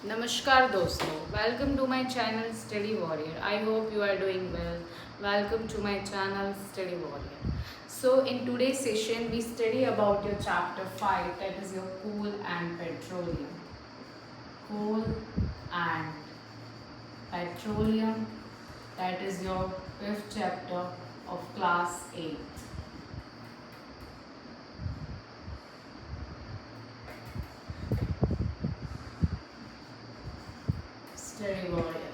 Namaskar dosto, welcome to my channel Study Warrior. I hope you are doing well. Welcome to my channel Study Warrior. So in today's session we study about your chapter 5, that is your coal and petroleum. Coal and petroleum, that is your 5th chapter of class 8. Study Warrior.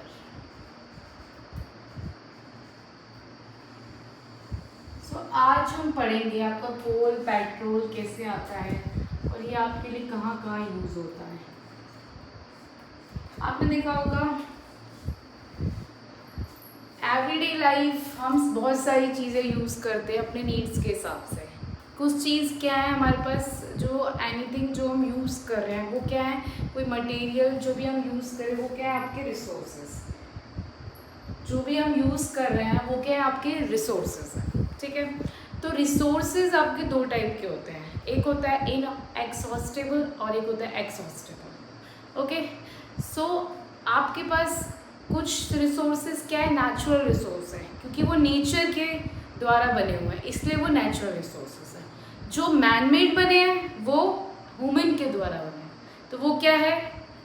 आज हम पढ़ेंगे आपका कोल petrol कैसे आता है और ये आपके लिए कहाँ कहाँ यूज होता है। आपने देखा होगा एवरीडे लाइफ हम बहुत सारी चीज़ें यूज़ करते हैं अपने नीड्स के हिसाब से। कुछ चीज़ क्या है हमारे पास, जो एनीथिंग जो हम यूज़ कर रहे हैं वो क्या है, कोई मटेरियल जो भी हम यूज़ करें वो क्या है आपके रिसोर्सेज, जो भी हम यूज़ कर रहे हैं वो क्या है आपके रिसोर्सेज हैं। ठीक है, तो रिसोर्सेज आपके दो टाइप के होते हैं, एक होता है इन एक्सहॉस्टेबल और एक होता है एक्सहॉस्टेबल। ओके, सो आपके पास कुछ रिसोर्सेज क्या है नेचुरल रिसोर्स है, क्योंकि वो नेचर के द्वारा बने हुए हैं इसलिए वो नेचुरल रिसोर्सेज हैं। जो मैनमेड बने हैं वो ह्यूमन के द्वारा बने हैं, तो वो क्या है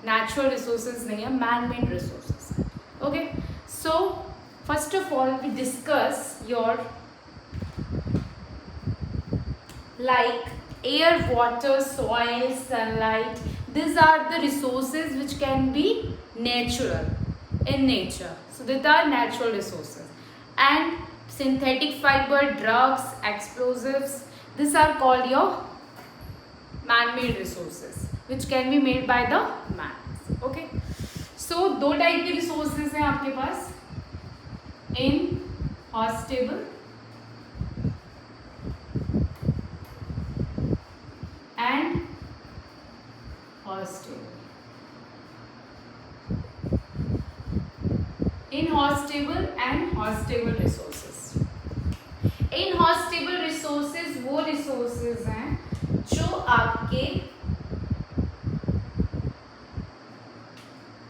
नेचुरल रिसोर्सेज नहीं है, मैनमेड रिसोर्सेज है। Okay, so first of all we discuss your like air, water, soil, sunlight. These are the resources which can be natural in nature. So these are natural resources. And synthetic fiber, drugs, explosives, these are called your man-made resources which can be made by the man. Okay. So दो type के resources हैं आपके पास, inhospitable and hostable. Inhospitable and hostable resources. Inhospitable resources वो resources हैं जो आपके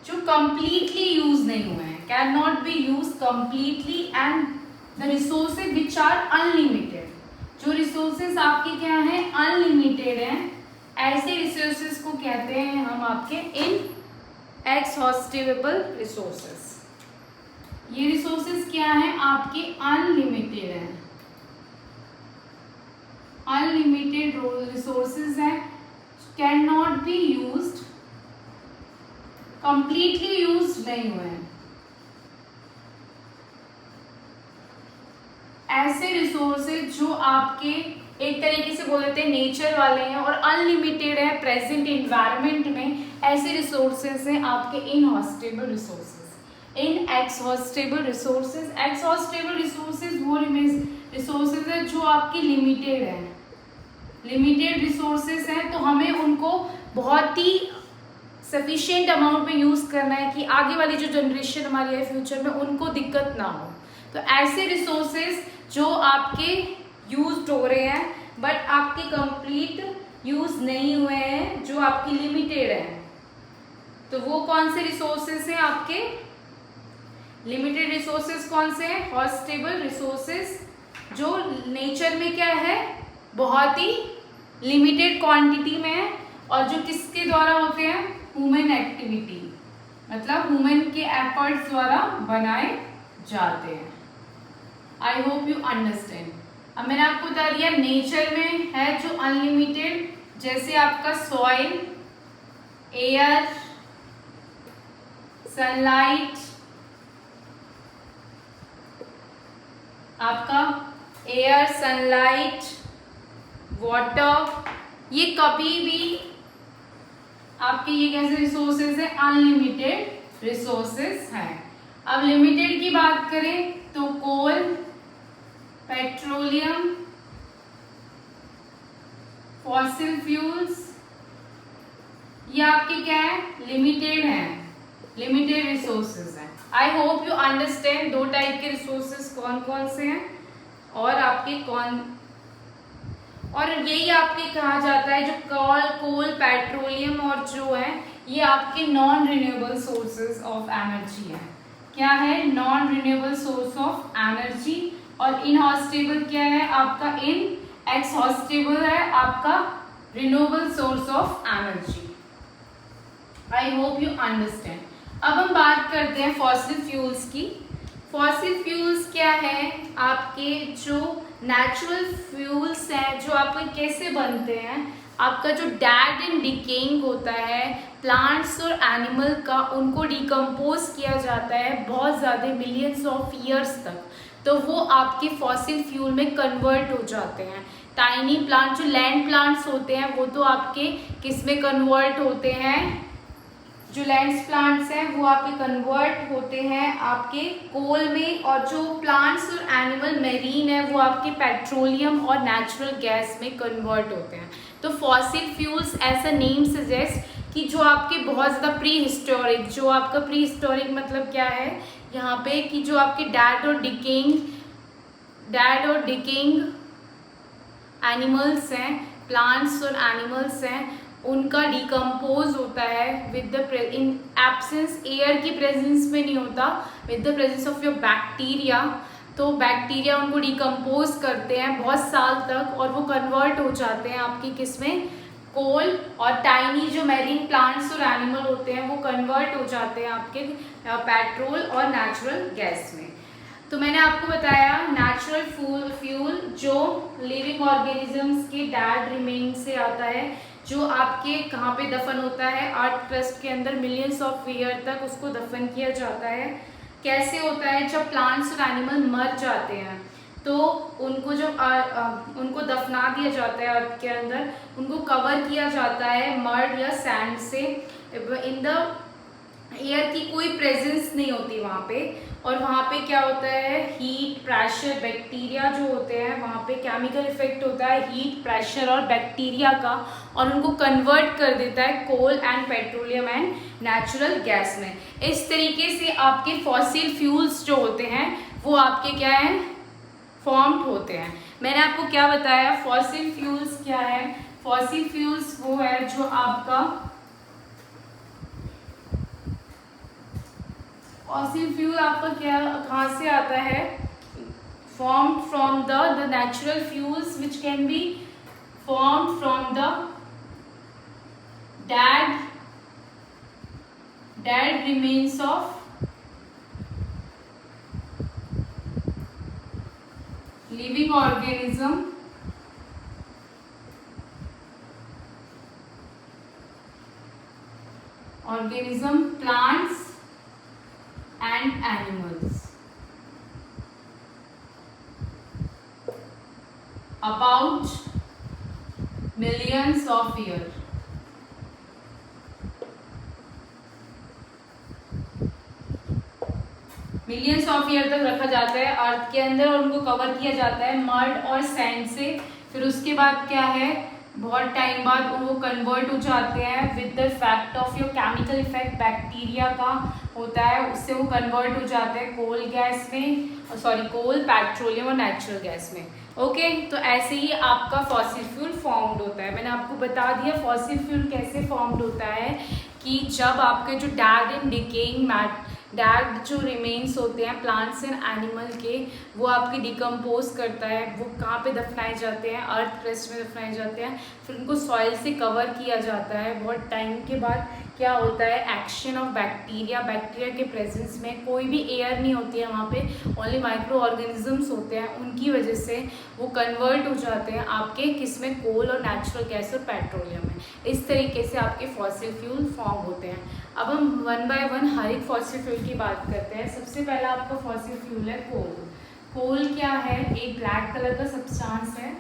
जो completely use नहीं हुए हैं, cannot be used completely, and the resources which are unlimited. जो रिसोर्सेज आपके क्या हैं अनलिमिटेड हैं, ऐसे रिसोर्सेज को कहते हैं हम आपके इन एक्सहॉस्टेबल रिसोर्सेज। ये रिसोर्सेज क्या हैं आपके अनलिमिटेड हैं, अनलिमिटेड रिसोर्सेज हैं, can not be used, completely used नहीं हुए हैं। ऐसे रिसोर्सेज जो आपके एक तरीके से बोल देते हैं नेचर वाले हैं और अनलिमिटेड है प्रेजेंट इन्वायरमेंट में, ऐसे रिसोर्सेज हैं आपके इनहॉस्टेबल रिसोर्सेज। इन एक्सहॉस्टेबल रिसोर्सेज, एक्सहॉस्टेबल रिसोर्सेज वो रिसोर्सेज है जो आपकी लिमिटेड है, लिमिटेड रिसोर्सेज हैं, तो हमें उनको बहुत ही सफिशिएंट अमाउंट में यूज करना है कि आगे वाली जो जनरेशन हमारी है फ्यूचर में उनको दिक्कत ना हो। तो ऐसे रिसोर्सेज जो आपके यूज हो रहे हैं बट आपके कंप्लीट यूज नहीं हुए हैं, जो आपकी लिमिटेड है, तो वो कौन से रिसोर्सेज हैं आपके लिमिटेड रिसोर्सेज? कौन से हैं? हॉस्टेबल रिसोर्सेज, जो नेचर में क्या है बहुत ही लिमिटेड क्वांटिटी में है और जो किसके द्वारा होते हैं ह्यूमन एक्टिविटी, मतलब ह्यूमन के एफर्ट्स द्वारा बनाए जाते हैं। आई होप यू अंडरस्टैंड। अब मैंने आपको बता दिया नेचर में है जो अनलिमिटेड, जैसे आपका सॉइल, एयर, सनलाइट, आपका एयर, सनलाइट, वाटर, ये कभी भी आपके ये कैसे रिसोर्सेज है अनलिमिटेड रिसोर्सेज हैं। अब लिमिटेड की बात करें तो कोल, पेट्रोलियम, फॉसिल फ्यूल्स, ये आपके क्या है लिमिटेड हैं, लिमिटेड रिसोर्सेज हैं। आई होप यू अंडरस्टैंड दो टाइप के रिसोर्सेज कौन कौन से हैं और आपके कौन और यही आपके कहा जाता है जो कोल पेट्रोलियम और जो है ये आपके non renewable sources of energy है। क्या है? Non renewable source of energy. और इनहॉस्टेबल क्या है आपका? एक्सहॉस्टेबल है आपका renewable source of energy. I hope you understand. अब हम बात करते हैं फॉसिल फ्यूल्स की। फॉसिल फ्यूल्स क्या है? आपके जो नेचुरल फ्यूल्स हैं जो आपके कैसे बनते हैं, आपका जो डेड एंड डिकेइंग होता है प्लांट्स और एनिमल का, उनको डिकम्पोज किया जाता है बहुत ज़्यादा मिलियंस ऑफ ईयर्स तक, तो वो आपके फॉसिल फ्यूल में कन्वर्ट हो जाते हैं। टाइनी प्लांट जो लैंड प्लांट्स होते हैं वो तो आपके किस में कन्वर्ट होते हैं? जो लैंड प्लांट्स हैं वो आपके कन्वर्ट होते हैं आपके कोल में, और जो प्लांट्स और एनिमल मेरीन है वो आपके पेट्रोलियम और नेचुरल गैस में कन्वर्ट होते हैं। तो फॉसिल फ्यूल्स ऐसा नेम सजेस्ट कि जो आपके बहुत ज़्यादा प्री हिस्टोरिक, जो आपका प्री हिस्टोरिक मतलब क्या है यहाँ पे कि जो आपके डेड और डिकेइंग एनिमल्स हैं, प्लांट्स और एनिमल्स हैं, उनका डिकम्पोज होता है with the in absence, air की प्रेजेंस में नहीं होता, with the presence of your bacteria. तो बैक्टीरिया उनको डिकम्पोज करते हैं बहुत साल तक और वो कन्वर्ट हो जाते हैं आपकी किस में? कोल। और टाइनी जो मैरीन प्लांट्स और एनिमल होते हैं वो कन्वर्ट हो जाते हैं आपके पेट्रोल और नेचुरल गैस में। तो मैंने आपको बताया नेचुरल फ्यूल जो लिविंग ऑर्गेनिजम्स के डेड रिमेन से आता है, जो आपके कहाँ पे दफन होता है? अर्थ क्रस्ट के अंदर मिलियंस ऑफ ईयर तक उसको दफन किया जाता है। कैसे होता है? जब प्लांट्स और एनिमल मर जाते हैं तो उनको उनको दफना दिया जाता है अर्थ के अंदर, उनको कवर किया जाता है मड या सैंड से। इन द एयर की कोई प्रेजेंस नहीं होती वहाँ पे, और वहाँ पे क्या होता है? हीट, प्रेशर, बैक्टीरिया जो होते हैं, वहाँ पे केमिकल इफेक्ट होता है हीट, प्रेशर और बैक्टीरिया का, और उनको कन्वर्ट कर देता है coal and petroleum and natural gas में। इस तरीके से आपके फॉसिल फ्यूल्स जो होते हैं वो आपके क्या है? फॉर्म्ड होते हैं। मैंने आपको क्या बताया? फॉसिल फ्यूल्स क्या है? फॉसिल फ्यूल्स वो है जो आपका फॉसिल फ्यूल आपका क्या कहाँ से आता है? Formed from the natural fuels which can be formed from the dead remains of living organism plants and animals about millions of years. Millions of year तक रखा जाता है अर्थ के अंदर और उनको कवर किया जाता है मड और सैंड से। फिर उसके बाद क्या है? बहुत टाइम बाद वो कन्वर्ट हो जाते हैं with the effect of your chemical effect bacteria का होता है, उससे वो कन्वर्ट हो जाते हैं कोल गैस में, कोल, पेट्रोलियम और नेचुरल गैस में। ओके, तो ऐसे ही आपका फॉसिल फ्यूल फॉर्म्ड होता है। मैंने आपको बता दिया फॉसिल फ्यूल कैसे फॉर्म्ड होता है कि जब आपके जो डेड एंड डिकेइंग डेड जो रिमेन्स होते हैं प्लांट्स एंड एनिमल के, वो आपके डिकम्पोज करता है, वो कहाँ पे दफनाए जाते हैं? अर्थ क्रस्ट में दफनाए जाते हैं। फिर उनको सॉइल से कवर किया जाता है। बहुत टाइम के बाद क्या होता है? एक्शन ऑफ बैक्टीरिया के प्रेजेंस में, कोई भी एयर नहीं होती है वहाँ पे, ओनली माइक्रो ऑर्गेनिजम्स होते हैं, उनकी वजह से वो कन्वर्ट हो जाते हैं आपके किस में? कोल और नेचुरल गैस और पेट्रोलियम में। इस तरीके से आपके फॉसिल फ्यूल फॉर्म होते हैं। अब हम वन बाय वन हर एक फॉसिल फ्यूल की बात करते हैं। सबसे पहला आपका फॉसिल फ्यूल है कोल। कोल क्या है? एक ब्लैक कलर का सब्सटेंस है।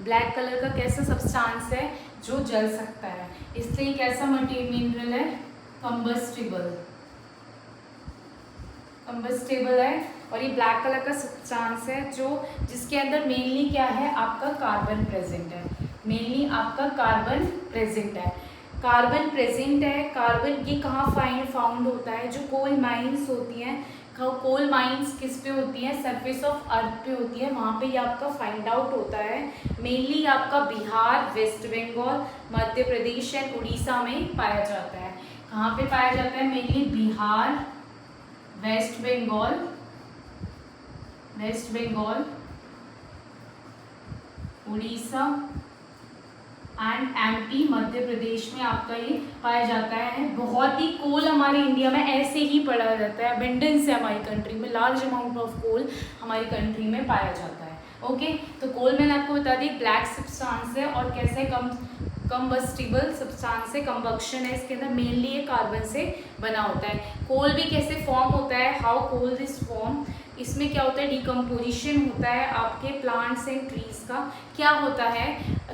ब्लैक कलर का कैसा सब्सटेंस है? जो जल सकता है, इसलिए कैसा मिनरल है? कंबस्टेबल है। और ये ब्लैक कलर का सब्सटेंस है जो जिसके अंदर मेनली क्या है? आपका कार्बन प्रेजेंट है। मेनली आपका कार्बन प्रेजेंट है। कार्बन ये कहाँ फाउंड होता है? जो कोल माइंस होती हैं, कोल माइंस किस पे होती हैं, सरफेस ऑफ अर्थ पे होती है, वहाँ पे ये आपका फाइंड आउट होता है। मेनली आपका बिहार, वेस्ट बंगाल, मध्य प्रदेश एंड उड़ीसा में पाया जाता है। कहाँ पे पाया जाता है? Mainly Bihar, West Bengal, Orissa and MP, Madhya Pradesh में आपका ये पाया जाता है। बहुत ही कोल हमारे इंडिया में ऐसे ही पड़ा जाता है, अबेंडेंस है हमारी कंट्री में, लार्ज अमाउंट ऑफ कोल हमारी कंट्री में पाया जाता है। ओके, तो कोल मैंने आपको बता दी ब्लैक सब्सटेंस है और कैसे कंबस्टिबल सब्सटेंस है, कंबक्शन है इसके अंदर, मेनली ये कार्बन से बना होता है। कोल भी कैसे फॉर्म होता है, हाउ कोल इज फॉर्म, इसमें क्या होता है, डिकम्पोजिशन होता है आपके प्लांट्स एंड ट्रीज का। क्या होता है,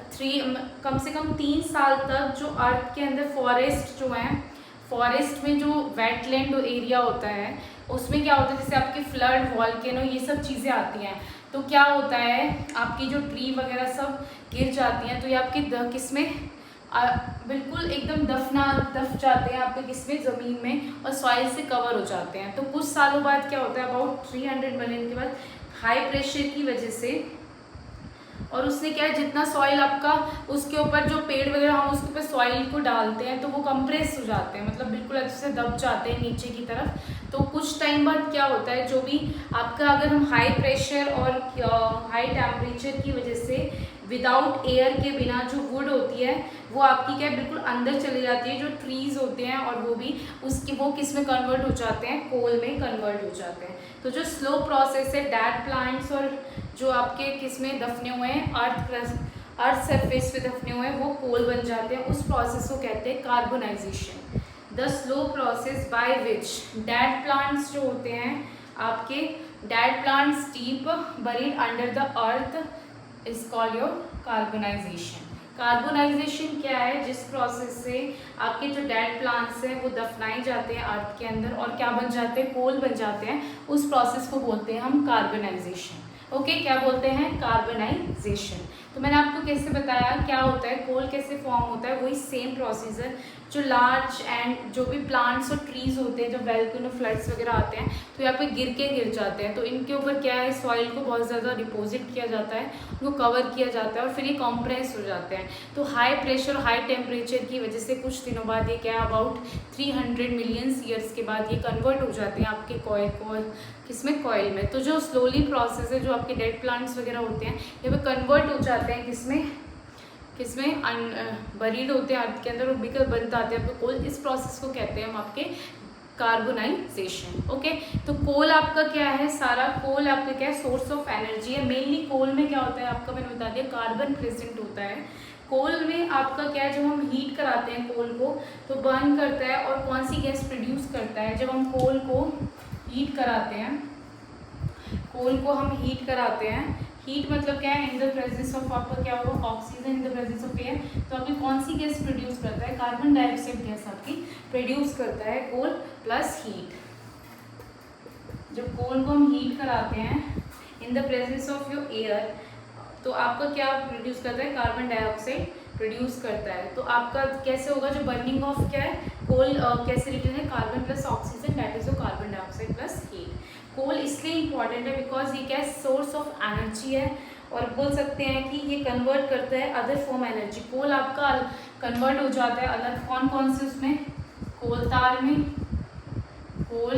कम से कम 3 साल तक जो अर्थ के अंदर फॉरेस्ट जो है, फॉरेस्ट में जो वेटलैंड एरिया होता है उसमें क्या होता है, जैसे आपके फ्लड, वॉल्केनो, ये सब चीज़ें आती हैं, तो क्या होता है आपकी जो ट्री वगैरह सब गिर जाती हैं, तो ये आपके किसमें बिल्कुल एकदम दफ जाते हैं आपके किसमें, ज़मीन में, और सॉइल से कवर हो जाते हैं। तो कुछ सालों बाद क्या होता है, अबाउट 300 मिलियन के बाद हाई प्रेशर की वजह से, और उससे क्या है, जितना सॉइल आपका उसके ऊपर जो पेड़ वगैरह हम उसके ऊपर सॉइल को डालते हैं तो वो कंप्रेस हो जाते हैं, मतलब बिल्कुल अच्छे से दब जाते हैं नीचे की तरफ। तो कुछ टाइम बाद क्या होता है, जो भी आपका अगर हम हाई प्रेशर और हाई टेम्परेचर की वजह से विदाउट एयर के बिना जो वुड होती है वो आपकी क्या है, बिल्कुल अंदर चली जाती है, जो ट्रीज होते हैं, और वो भी उसकी वो किस में कन्वर्ट हो जाते हैं, कोल में कन्वर्ट हो जाते हैं। तो जो स्लो प्रोसेस है, डेड प्लांट्स और जो आपके किस में दफने हुए हैं, अर्थ सरफेस पे दफने हुए हैं, वो कोल बन जाते हैं। उस प्रोसेस को कहते हैं carbonisation. The slow process by which dead plants जो होते हैं आपके, dead plants deep buried under the earth is called your carbonisation. Carbonisation क्या है, जिस प्रोसेस से आपके जो डेड प्लांट्स हैं वो दफनाए जाते हैं अर्थ के अंदर और क्या बन जाते हैं, कोल बन जाते हैं, उस प्रोसेस को बोलते हैं हम कार्बोनाइजेशन। ओके, क्या बोलते हैं, कार्बोनाइजेशन। तो मैंने आपको कैसे बताया क्या होता है, कोल कैसे फॉर्म होता है, वही सेम प्रोसीजर। जो लार्ज एंड जो भी प्लांट्स और ट्रीज होते हैं, जब वोल्केनो फ्लड्स वगैरह आते हैं तो यहाँ पे गिर जाते हैं, तो इनके ऊपर क्या है, सॉइल को बहुत ज़्यादा डिपॉजिट किया जाता है, उनको कवर किया जाता है और फिर ये कंप्रेस हो जाते हैं। तो हाई प्रेशर हाई टेम्परेचर की वजह से कुछ दिनों बाद ये क्या है, अबाउट 300 मिलियन ईयर्स के बाद ये कन्वर्ट हो जाते हैं आपके किसमें, कॉइल में। तो जो स्लोली प्रोसेस है, जो आपके डेड प्लांट्स वगैरह होते हैं ये पे कन्वर्ट हो जाते हैं किसमें बरीड होते हैं अर्थ के अंदर और बिकल बनते आते हैं आपको कोल। इस प्रोसेस को कहते हैं हम आपके कार्बोनाइजेशन। ओके, तो कोल आपका क्या है, सारा कोल आपका क्या है, सोर्स ऑफ एनर्जी है। मेनली कोल में क्या होता है आपका, मैंने बता दिया, कार्बन प्रेजेंट होता है। कोल में आपका क्या है, जब हम हीट कराते हैं कोल को तो बर्न करता है, और कौन सी गैस प्रोड्यूस करता है, जब हम कोल को हीट कराते हैं, कोल को हम हीट कराते हैं, हीट मतलब क्या है, इन द प्रेजेंस ऑफ आपका क्या होगा, oxygen in the presence of air, तो आपकी कौन सी गैस प्रोड्यूस करता है, कार्बन डाइऑक्साइड गैस आपकी प्रोड्यूस करता है कोल प्लस हीट। जब कोल को हम हीट कराते हैं इन the presence of your air तो आपका क्या प्रोड्यूस करता है, कार्बन डाइऑक्साइड प्रोड्यूस करता है। तो आपका कैसे होगा, जो बर्निंग ऑफ क्या है, कोल कैसे रिटर्न है, carbon plus oxygen, that is carbon dioxide plus heat. Coal इसलिए इंपॉर्टेंट है बिकॉज ये क्या है, सोर्स ऑफ एनर्जी है, और बोल सकते हैं कि ये कन्वर्ट करता है अदर फॉर्म एनर्जी। कोल आपका कन्वर्ट हो जाता है अलग कौन से उसमें, कोल तार में, कोल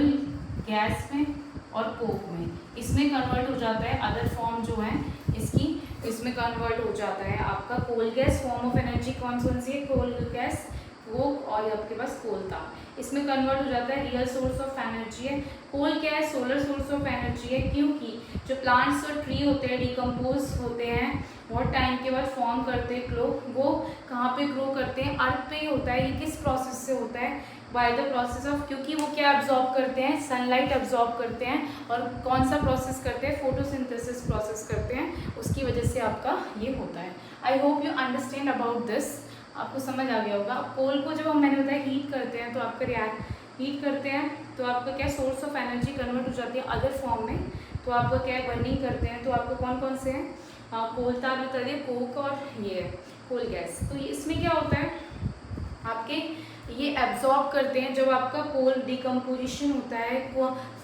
गैस में और कोक में, इसमें कन्वर्ट हो जाता है अदर फॉर्म जो है इसकी, इसमें कन्वर्ट हो जाता है आपका coal gas. Form of energy कौन सी है, कोल गैस, कोक और आपके पास कोल तार, इसमें कन्वर्ट हो जाता है। रियल सोर्स ऑफ एनर्जी है कोल, क्या है, सोलर सोर्स ऑफ एनर्जी है, क्योंकि जो प्लांट्स और ट्री होते हैं डिकम्पोज होते हैं बहुत टाइम के बाद फॉर्म करते हैं ग्रो, वो कहाँ पे ग्रो करते हैं, अर्थ पे ही होता है। ये किस प्रोसेस से होता है, बाय द प्रोसेस ऑफ, क्योंकि वो क्या एब्जॉर्ब करते हैं, सनलाइट एब्जॉर्ब करते हैं, और कौन सा प्रोसेस करते हैं, फोटोसिंथेसिस प्रोसेस करते हैं, उसकी वजह से आपका ये होता है। आई hope you understand about this, आपको समझ आ गया होगा। कोल को जब हम मैंने बताया हीट करते हैं तो आपका हीट करते हैं तो आपका क्या सोर्स ऑफ एनर्जी कन्वर्ट हो जाती है अदर फॉर्म में, तो आपका क्या है, बर्निंग करते हैं, तो आपको कौन से हैं, कोल तार बता दिए, कोक और ये कोल गैस। तो इसमें क्या होता है आपके, ये एब्जॉर्ब करते हैं। जब आपका कोल डिकम्पोजिशन होता है,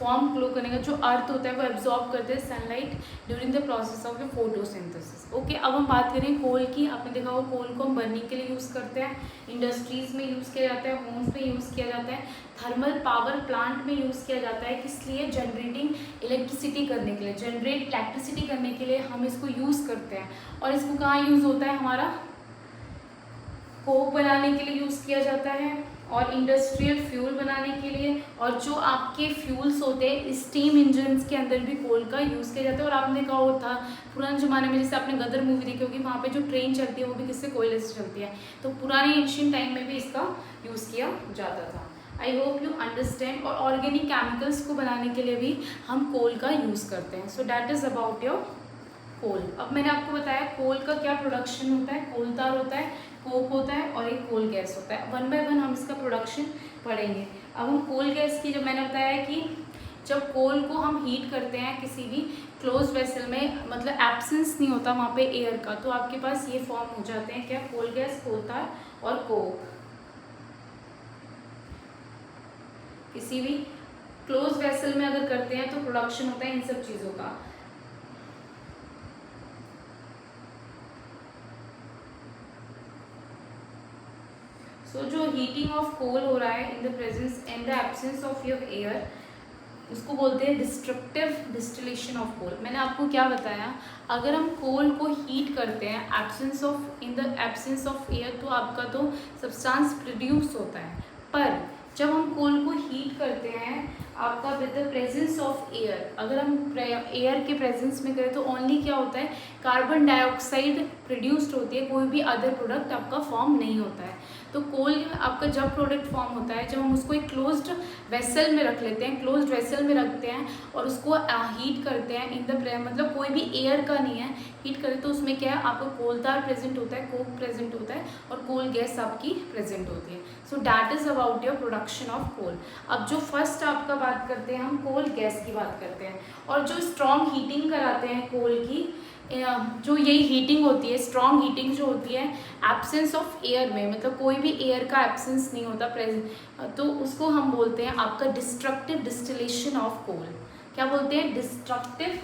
फॉर्म फ्लो करने का जो अर्थ होता है वो एब्जॉर्ब करते हैं sunlight during the process of photosynthesis. Okay, अब हम बात करें कोल की। आपने देखा हो कोल को हम बर्निंग के लिए यूज़ करते हैं, इंडस्ट्रीज़ में यूज़ किया जाता है, होम्स में यूज़ किया जाता है, थर्मल पावर प्लांट में यूज़ किया जाता है। किस लिए? जनरेटिंग इलेक्ट्रिसिटी करने के लिए, जनरेट इलेक्ट्रिसिटी करने के लिए हम इसको यूज़ करते हैं। और इसको कहाँ यूज़ होता है? हमारा कोक बनाने के लिए यूज़ किया जाता है और इंडस्ट्रियल फ्यूल बनाने के लिए। और जो आपके फ्यूल्स होते हैं स्टीम इंजन्स के अंदर भी कोल का यूज़ किया जाता है। और आपने कहा वो था पुराने ज़माने में, जैसे आपने गदर मूवी देखी होगी, वहाँ पे जो ट्रेन चलती है वो भी किससे? कोयले से चलती है। तो पुराने एंशिएंट टाइम में भी इसका यूज़ किया जाता था। आई होप यू अंडरस्टैंड। और ऑर्गेनिक केमिकल्स को बनाने के लिए भी हम कोल का यूज़ करते हैं। So that is about your coal. अब मैंने आपको बताया कोल का क्या प्रोडक्शन होता है। कोल तार होता है, कोक होता है और एक कोल गैस होता है। वन बाय वन हम इसका प्रोडक्शन पढ़ेंगे। अब हम कोल गैस की, जब मैंने बताया कि जब कोल को हम हीट करते हैं किसी भी क्लोज वेसल में, मतलब एब्सेंस नहीं होता वहाँ पे एयर का, तो आपके पास ये फॉर्म हो जाते हैं क्या? कोल गैस, कोल तार और कोक। किसी भी क्लोज वेसल में अगर करते हैं तो प्रोडक्शन होता है इन सब चीज़ों का। सो जो हीटिंग ऑफ कोल हो रहा है इन the presence and the absence of your air, उसको बोलते हैं डिस्ट्रक्टिव डिस्टिलेशन ऑफ कोल। मैंने आपको क्या बताया, अगर हम कोल को हीट करते हैं in the absence of air, तो आपका तो सब्सटेंस प्रोड्यूस होता है। पर जब हम कोल को हीट करते हैं आपका with the presence of air, अगर हम एयर के प्रेजेंस में करें तो ओनली क्या होता है? कार्बन डाइऑक्साइड प्रोड्यूस्ड होती है, कोई भी अदर प्रोडक्ट आपका फॉर्म नहीं होता है। तो कोल आपका जब प्रोडक्ट फॉर्म होता है, जब हम उसको एक क्लोज्ड वेसल में रख लेते हैं, क्लोज्ड वेसल में रखते हैं और उसको हीट करते हैं इन द मतलब कोई भी एयर का नहीं है, हीट करें तो उसमें क्या है? आपको कोल तार प्रेजेंट होता है, कोक प्रेजेंट होता है और कोल गैस आपकी प्रेजेंट होती है। So that is about your production of coal. अब जो फर्स्ट आपका बात करते हैं, हम कोल गैस की बात करते हैं। और जो स्ट्रॉन्ग हीटिंग कराते हैं कोल की, जो यही हीटिंग होती है, स्ट्रॉन्ग हीटिंग जो होती है एब्सेंस ऑफ एयर में, मतलब कोई भी एयर का एब्सेंस नहीं होता प्रेजेंट, तो उसको हम बोलते हैं आपका डिस्ट्रक्टिव डिस्टिलेशन ऑफ कोल। क्या बोलते हैं? Destructive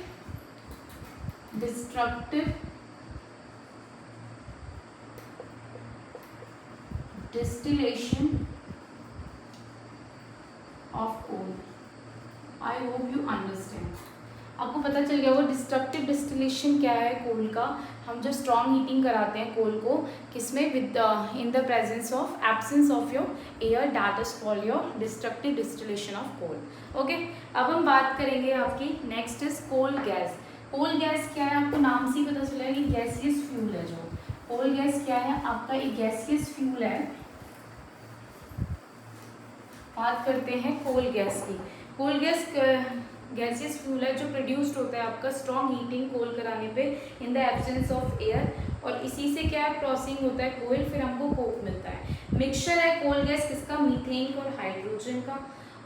distillation of coal. I hope you understand. आपको पता चल गया होगा डिस्ट्रक्टिव डिस्टिलेशन क्या है कोल का। हम जो स्ट्रॉन्ग हीटिंग कराते हैं कोल को, किसमें? With in the presence of absence of your air, that is called your destructive distillation of coal. Okay, अब हम बात करेंगे आपकी next is coal gas. Coal gas क्या है? आपको नाम से ही पता चला है कि गैसियस फ्यूल है। जो कोल गैस क्या है? आपका एक गैसियस फ्यूल है। बात करते हैं कोल गैस की। कोल गैस गैसियस फ्यूल है जो प्रोड्यूस्ड होता है आपका स्ट्रॉन्ग हीटिंग कोल कराने पे in the absence of air, और इसी से क्या है? प्रोसेसिंग होता है कोल, फिर हमको कोक मिलता है। मिक्सचर है कोल गैस किसका? मीथेन और हाइड्रोजन का।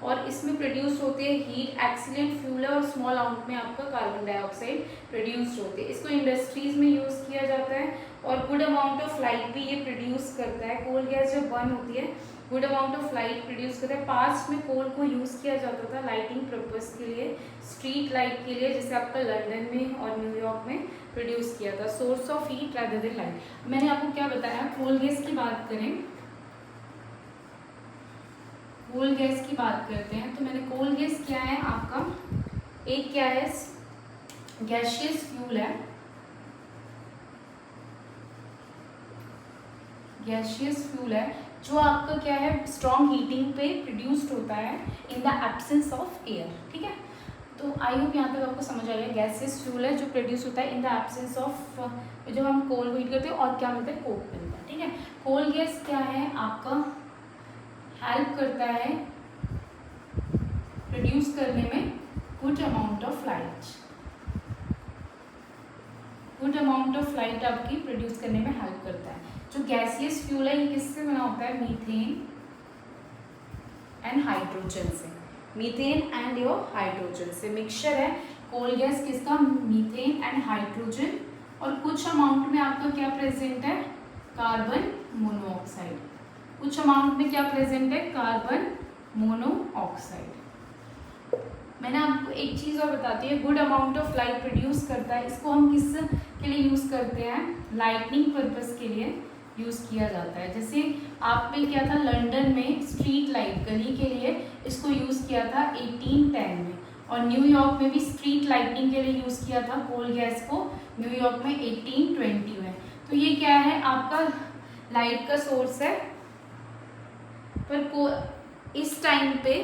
और इसमें प्रोड्यूस होते हैं हीट, एक्सीलेंट फ्यूल है और स्मॉल अमाउंट में आपका कार्बन डाइऑक्साइड प्रोड्यूस्ड होते हैं। इसको इंडस्ट्रीज में यूज़ किया जाता है और गुड अमाउंट ऑफ लाइट भी ये प्रोड्यूस करता है। कोल गैस जब बर्न होती है good amount of light produce करता है। पास्ट में कोल को यूज़ किया जाता था लाइटिंग पर्पस के लिए, स्ट्रीट लाइट के लिए, जैसे आपका लंदन में और न्यूयॉर्क में प्रोड्यूस किया था। Source of heat rather than light. मैंने आपको क्या बताया? कोल गैस की बात करें, कोल गैस की बात करते हैं तो मैंने कोल गैस क्या है आपका, एक क्या है? गैसियस फ्यूल है, गैसियस फ्यूल है जो आपका क्या है? स्ट्रॉन्ग हीटिंग पे प्रोड्यूस्ड होता है in the absence of air. ठीक है, तो आई होप यहाँ तक आपको समझ आ गया। गैसियस फ्यूल है जो प्रोड्यूस होता है इन द एब्सेंस ऑफ, जब हम कोल को हीट करते हैं और क्या मिलता है? कोक मिलता है। ठीक है, कोल गैस क्या है आपका? हेल्प करता है प्रोड्यूस करने में good amount of light, good amount of light आपकी प्रोड्यूस करने में हेल्प करता है। जो गैसियस फ्यूल है ये किससे बना होता है? मीथेन एंड हाइड्रोजन से, मीथेन एंड योर हाइड्रोजन से मिक्सचर है कोल गैस किसका? मीथेन एंड हाइड्रोजन, और कुछ अमाउंट में आपका क्या प्रेजेंट है? Carbon monoxide. कुछ अमाउंट में क्या प्रेजेंट है, कार्बन मोनोऑक्साइड। मैंने आपको एक चीज़ और बताती है, good amount of light produce करता है। इसको हम किस के लिए यूज़ करते हैं, लाइटनिंग पर्पस के लिए यूज़ किया जाता है। जैसे आपने क्या था, लंदन में स्ट्रीट लाइट गली के लिए इसको यूज़ किया था 1810 में, और न्यूयॉर्क में भी स्ट्रीट लाइटनिंग के लिए यूज़ किया था कोल गैस को न्यूयॉर्क में 1820 में। तो ये क्या है, आपका लाइट का सोर्स है, पर इस टाइम पे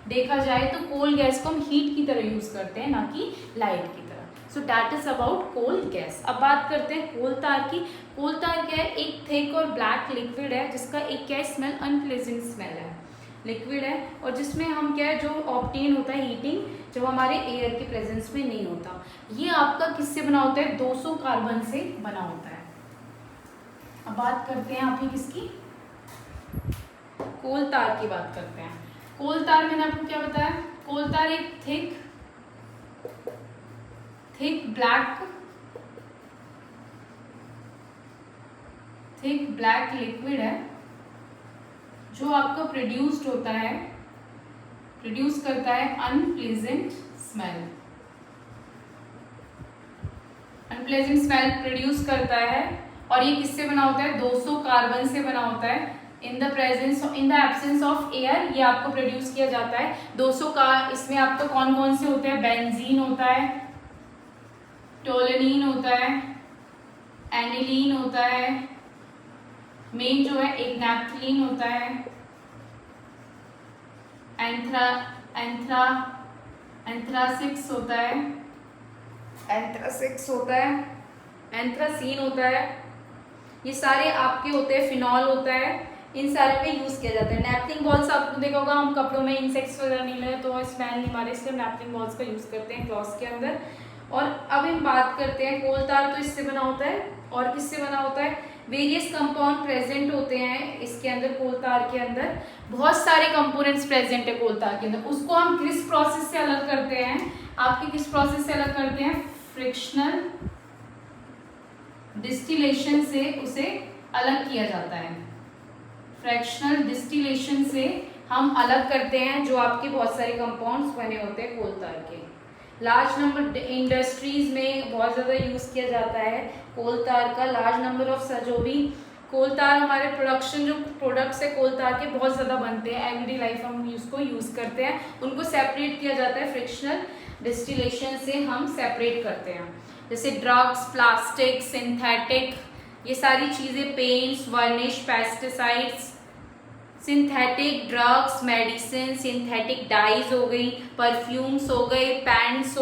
देखा जाए तो कोल गैस को हम हीट की तरह यूज़ करते हैं, ना कि लाइट की तरह। So that is about coal gas. अब बात करते हैं कोल तार की। कोल तार क्या है, एक थिक और ब्लैक लिक्विड है जिसका एक क्या स्मेल, अनप्लेजेंट स्मेल है, लिक्विड है, और जिसमें हम क्या है, जो ऑब्टेन होता है हीटिंग, जब हमारे एयर के प्रेजेंस में नहीं होता। ये आपका किससे बना होता है, 200 कार्बन से बना होता है। अब बात करते हैं आप ही किसकी, कोल तार की बात करते हैं। कोल तार मैंने आपको क्या बताया, कोल तार एक थिक ब्लैक लिक्विड है जो आपका प्रोड्यूस करता है अनप्लेजेंट स्मेल प्रोड्यूस करता है। और ये किससे बना होता है, 200 कार्बन से बना होता है। In the absence of air ये आपको प्रोड्यूस किया जाता है। 200 का इसमें आपको कौन कौन से होते हैं, बेंजीन होता है, टोलुइन होता है, एनिलीन होता है, मेन जो है एक नैप्थलीन होता है, एंथ्रासिक्स होता है, एंथ्रासीन होता है। ये सारे आपके होते हैं, फिनॉल होता है, इन सारे में यूज किया जाता है। नैपकिन बॉल्स आपको देखा होगा, हम कपड़ों में इंसेक्ट्स वगैरह नहीं लगे तो स्मेल नहीं मारे, इसलिए नैपकिन बॉल्स का यूज करते हैं क्लॉथ्स के अंदर। और अब हम बात करते हैं, कोल तार तो इससे बना होता है, और किससे बना होता है, वेरियस कंपाउंड प्रेजेंट होते हैं इसके अंदर। कोल तार के अंदर बहुत सारे कंपोनेंट्स प्रेजेंट है कोल तार के अंदर। उसको हम किस प्रोसेस से अलग करते हैं, आपके किस प्रोसेस से अलग करते हैं, फ्रिक्शनल डिस्टिलेशन से उसे अलग किया जाता है। फ्रैक्शनल डिस्टिलेशन से हम अलग करते हैं जो आपके बहुत सारे कंपाउंड्स बने होते हैं कोल तार के। लार्ज नंबर इंडस्ट्रीज में बहुत ज़्यादा यूज़ किया जाता है कोल तार का। लार्ज नंबर ऑफ जो भी कोल तार हमारे प्रोडक्शन जो प्रोडक्ट्स है कोल तार के बहुत ज़्यादा बनते हैं, एवरीडे लाइफ हम उसको यूज़ करते हैं। उनको सेपरेट किया जाता है, फ्रिक्शनल डिस्टिलेशन से हम सेपरेट करते हैं। जैसे ड्रग्स, प्लास्टिक, सिंथेटिक, ये सारी चीज़ें, paints, वर्निश, pesticides, synthetic drugs, medicine, synthetic dies हो गई, परफ्यूम्स हो गए, पेंट्स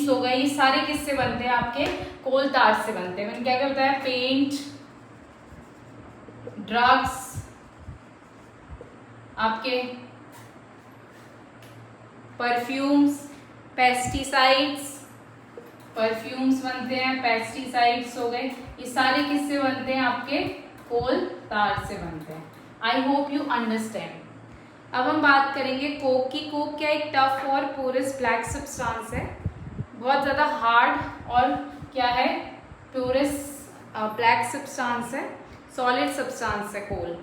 हो गए, ये सारे किससे बनते हैं, आपके कोल तार से बनते हैं। मैंने क्या क्या बताया, पेंट, ड्रग्स, आपके परफ्यूम्स, परफ्यूम्स बनते हैं, पेस्टिसाइड्स हो गए, ये सारे किससे बनते हैं, आपके कोल तार से बनते हैं। आई होप यू अंडरस्टैंड। अब हम बात करेंगे कोक की। कोक क्या एक टफ और पोरस ब्लैक सब्सटेंस है, बहुत ज़्यादा हार्ड और क्या है, पोरस ब्लैक सब्सटेंस है, सॉलिड सब्सटेंस है कोल।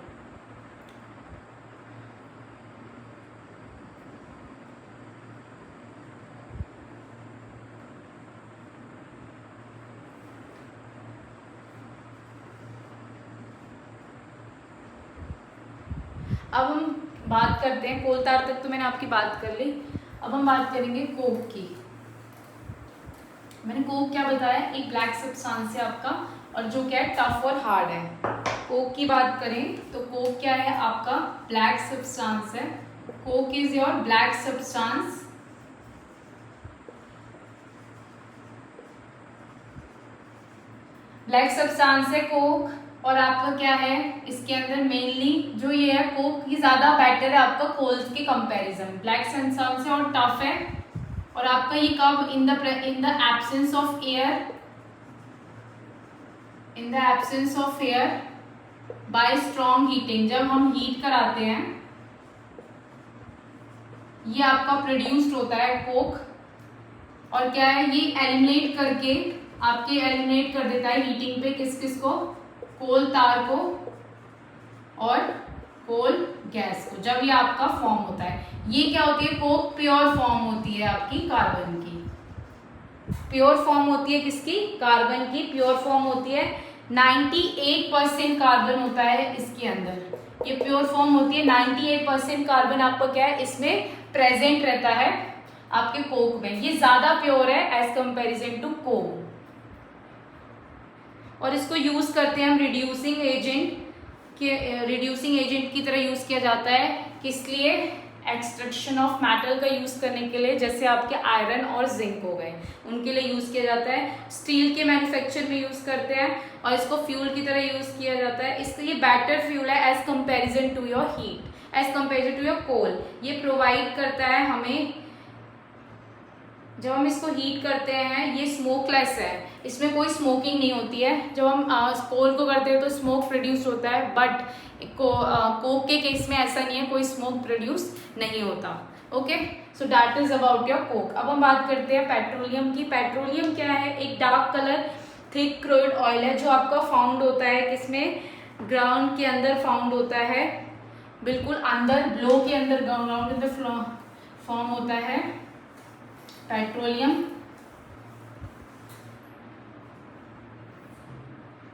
अब हम बात करते हैं, कोल तार तक तो मैंने आपकी बात कर ली। अब हम बात करेंगे कोक की। मैंने कोक क्या बताया, एक ब्लैक सब्सटेंस है आपका, और जो क्या है, टफ और हार्ड है। कोक की बात करें तो कोक क्या है, आपका ब्लैक सब्सटेंस है। Coke is your black substance, black substance है कोक। और आपका क्या है, इसके अंदर मेनली जो ये है, कोक की ज़्यादा बेटर है आपका कोल्स के कंपैरिजन। ब्लैक सब्सटेंस है और टफ है, और आपका ये कब, in the absence of air, bye strong heating, जब हम हीट कराते हैं ये आपका प्रोड्यूस्ड होता है कोक। और क्या है, ये एलिमिनेट करके आपके एलिमिनेट कर देता है हीटिंग पे किस किस को, कोल तार को और कोल गैस को, जब ये आपका फॉर्म होता है। ये क्या होती है, कोक प्योर फॉर्म होती है आपकी कार्बन की, प्योर फॉर्म होती है किसकी, कार्बन की प्योर फॉर्म होती है। 98% कार्बन होता है इसके अंदर, ये प्योर फॉर्म होती है। 98% कार्बन आपका क्या है इसमें प्रेजेंट रहता है आपके कोक में, ये ज्यादा प्योर है एज कंपेरिजन टू कोक। और इसको यूज करते हैं हम रिड्यूसिंग एजेंट की तरह यूज किया जाता है, किस लिए, एक्सट्रैक्शन ऑफ मेटल का यूज करने के लिए, जैसे आपके आयरन और जिंक हो गए उनके लिए यूज किया जाता है। स्टील के मैन्युफैक्चर में यूज करते हैं और इसको फ्यूल की तरह यूज किया जाता है। इसके लिए बेटर फ्यूल है as comparison to your heat, as comparison to your coal. ये प्रोवाइड करता है हमें, जब हम इसको हीट करते हैं ये स्मोकलेस है, इसमें कोई स्मोकिंग नहीं होती है। जब हम कोल को करते हैं तो स्मोक प्रोड्यूस होता है, बट कोक के केस में ऐसा नहीं है, कोई स्मोक प्रोड्यूस नहीं होता। Okay, so that is about your Coke. अब हम बात करते हैं पेट्रोलियम की। पेट्रोलियम क्या है, एक dark colour thick crude oil है जो आपका फाउंड होता है किसमें, ग्राउंड के अंदर फाउंड होता है, बिल्कुल अंदर ब्लो के अंदर, ग्राउंड के अंदर फॉर्म होता है पेट्रोलियम।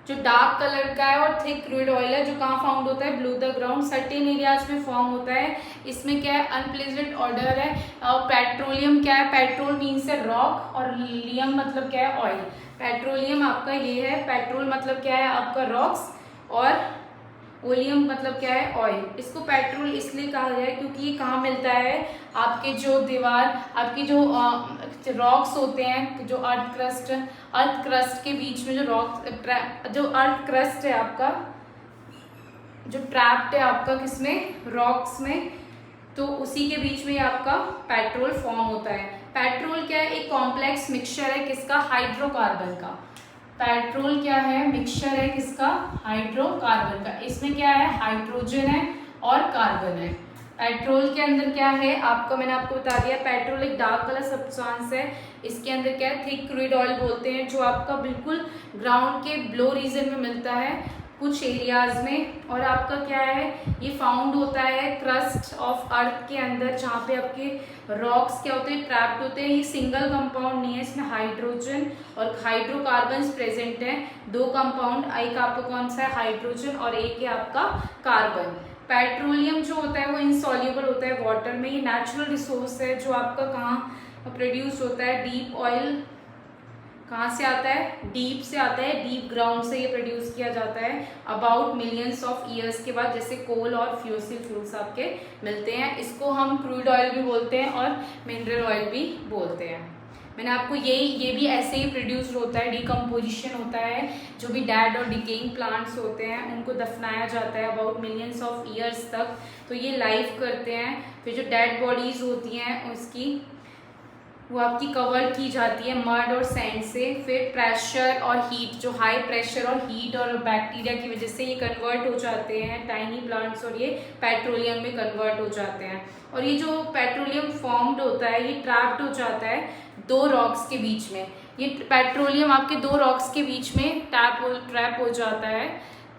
जो डार्क कलर का है और थिक क्रूड ऑयल है, जो कहाँ फाउंड होता है, blow the ground, certain areas में फॉर्म होता है। इसमें क्या है, अनप्लेजेंट ऑर्डर है। और पेट्रोलियम क्या है, पेट्रोल मीन्स है रॉक और लियम मतलब क्या है, ऑयल। पेट्रोलियम आपका ये है, पेट्रोल मतलब क्या है आपका रॉक्स और ओलियम मतलब क्या है, ऑयल। इसको पेट्रोल इसलिए कहा गया है क्योंकि ये कहाँ मिलता है, आपके जो दीवार, आपकी जो रॉक्स होते हैं, जो अर्थ क्रस्ट के बीच में जो अर्थ क्रस्ट है आपका, जो ट्रैप्ड है आपका किसमें, रॉक्स में, तो उसी के बीच में आपका पेट्रोल फॉर्म होता है। पेट्रोल क्या है, एक कॉम्प्लेक्स मिक्सचर है किसका, हाइड्रोकार्बन का। पेट्रोल क्या है, मिक्सचर है किसका, हाइड्रोकार्बन का। इसमें क्या है, हाइड्रोजन है और कार्बन है। पेट्रोल के अंदर क्या है आपका, मैंने आपको बता दिया, पेट्रोल एक डार्क कलर सब्सटेंस है। इसके अंदर क्या है, थिक क्रूड ऑयल बोलते हैं, जो आपका बिल्कुल ग्राउंड के ब्लो रीजन में मिलता है कुछ एरियाज में। और आपका क्या है, ये फाउंड होता है क्रस्ट ऑफ अर्थ के अंदर, जहाँ पे आपके रॉक्स क्या होते हैं, ट्रैप्ड होते हैं। ये सिंगल कंपाउंड नहीं है, इसमें हाइड्रोजन और हाइड्रोकार्बन प्रेजेंट हैं, दो कंपाउंड, एक आपका कौन सा है, हाइड्रोजन, और एक है आपका कार्बन। पेट्रोलियम जो होता है वो इनसॉल्युबल होता है वाटर में। ये नेचुरल रिसोर्स है जो आपका कहाँ प्रोड्यूस होता है, डीप ऑयल कहाँ से आता है, डीप से आता है, डीप ग्राउंड से ये प्रोड्यूस किया जाता है अबाउट मिलियंस ऑफ ईयर्स के बाद, जैसे कोल और फ्यूसिल फ्यूल्स आपके मिलते हैं। इसको हम क्रूड ऑयल भी बोलते हैं और मिनरल ऑयल भी बोलते हैं। मैंने आपको ये भी ऐसे ही प्रोड्यूस होता है, डिकम्पोजिशन होता है, जो भी डेड और डिकेइंग प्लांट्स होते हैं उनको दफनाया जाता है अबाउट मिलियंस ऑफ ईयर्स तक, तो ये लाइफ करते हैं। फिर जो डेड बॉडीज होती हैं उसकी वो आपकी कवर की जाती है मड और सैंड से। फिर प्रेशर और हीट, जो हाई प्रेशर और हीट और बैक्टीरिया की वजह से ये कन्वर्ट हो जाते हैं टाइनी प्लांट्स, और ये पेट्रोलियम में कन्वर्ट हो जाते हैं। और ये जो पेट्रोलियम फॉर्म्ड होता है ये ट्रैप्ड हो जाता है दो रॉक्स के बीच में। ये पेट्रोलियम आपके दो रॉक्स के बीच में ट्रैप हो जाता है।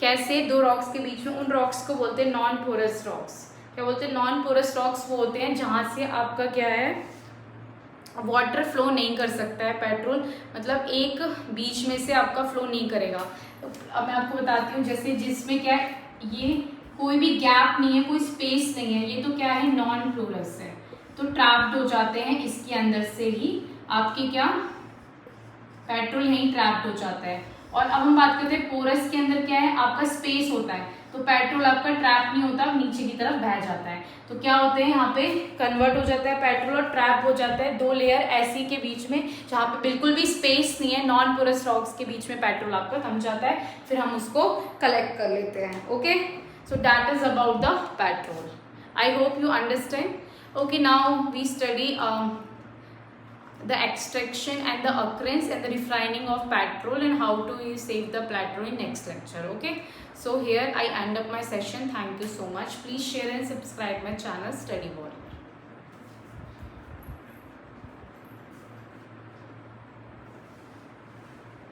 कैसे, दो रॉक्स के बीच में, उन रॉक्स को बोलते हैं नॉन पोरस रॉक्स। क्या बोलते हैं, नॉन पोरस रॉक्स वो होते हैं जहाँ से आपका क्या है, वाटर फ्लो नहीं कर सकता है पेट्रोल, मतलब एक बीच में से आपका फ्लो नहीं करेगा। अब मैं आपको बताती हूँ, जैसे जिसमें क्या है, ये कोई भी गैप नहीं है, कोई स्पेस नहीं है, ये तो क्या है, नॉन पोरस है, तो ट्रैप्ड हो जाते हैं इसके अंदर से ही आपकी क्या, पेट्रोल यहीं ट्रैप्ड हो जाता है। और अब हम बात करते हैं पोरस के अंदर क्या है, आपका स्पेस होता है, तो पेट्रोल आपका ट्रैप नहीं होता, नीचे की तरफ बह जाता है। तो क्या होते हैं, यहाँ पे कन्वर्ट हो जाता है पेट्रोल और ट्रैप हो जाता है दो लेयर ऐसी के बीच में, जहाँ पे बिल्कुल भी स्पेस नहीं है, नॉन पोरस रॉक्स के बीच में पेट्रोल आपका थम जाता है, फिर हम उसको कलेक्ट कर लेते हैं। Okay, so that is about the petrol. I hope you understand. Okay, now we study the extraction and the occurrence and the refining of petrol and how to save the petrol in next lecture. Okay, so here I end up my session. Thank you so much. Please share and subscribe my channel Study World.